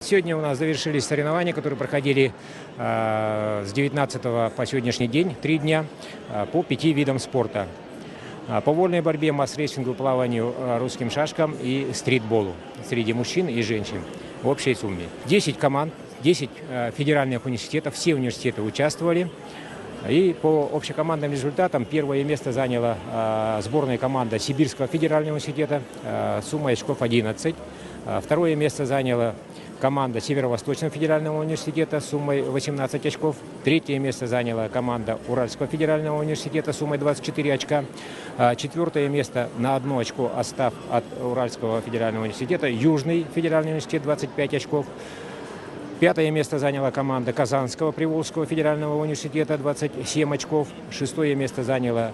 Сегодня у нас завершились соревнования, которые проходили с 19 по сегодняшний день, 3 дня, по 5 видам спорта. По вольной борьбе, масс-рейсингу, плаванию, русским шашкам и стритболу среди мужчин и женщин в общей сумме. 10 команд, 10 федеральных университетов, все университеты участвовали. И по общекомандным результатам первое место заняла сборная команда Сибирского федерального университета суммой очков 11. Второе место заняла команда Северо-Восточного федерального университета суммой 18 очков. Третье место заняла команда Уральского федерального университета суммой 24 очка. Четвертое место на 1 очко отстав от Уральского федерального университета Южный федеральный университет 25 очков. Пятое место заняла команда Казанского Приволжского федерального университета 27 очков. Шестое место заняла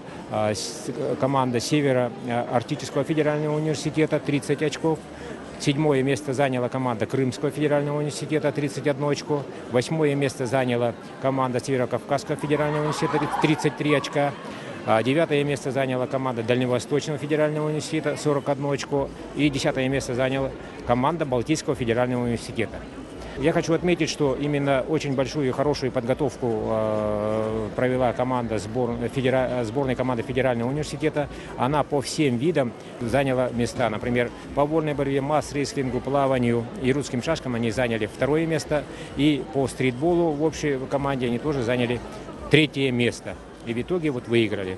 команда Северо-Арктического федерального университета 30 очков. Седьмое место заняла команда Крымского федерального университета 31 очко. Восьмое место заняла команда Северо-Кавказского федерального университета 33 очка. Девятое место заняла команда Дальневосточного федерального университета 41 очко. И 10-е место заняла команда Балтийского федерального университета. Я хочу отметить, что именно очень большую и хорошую подготовку провела команда сборной команды Федерального университета. Она по всем видам заняла места. Например, по вольной борьбе, масс-рейслингу, плаванию и русским шашкам они заняли 2-е место. И по стритболу в общей команде они тоже заняли 3-е место. И в итоге выиграли.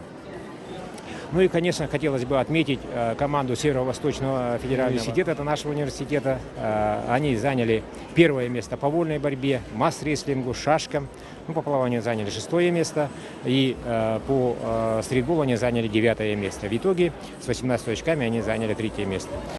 Ну и, конечно, хотелось бы отметить команду Северо-Восточного федерального университета, это нашего университета. Они заняли 1-е место по вольной борьбе, масс-рейслингу, шашкам. По плаванию заняли 6-е место. И по стритболу они заняли 9-е место. В итоге с 18 очками они заняли 3-е место.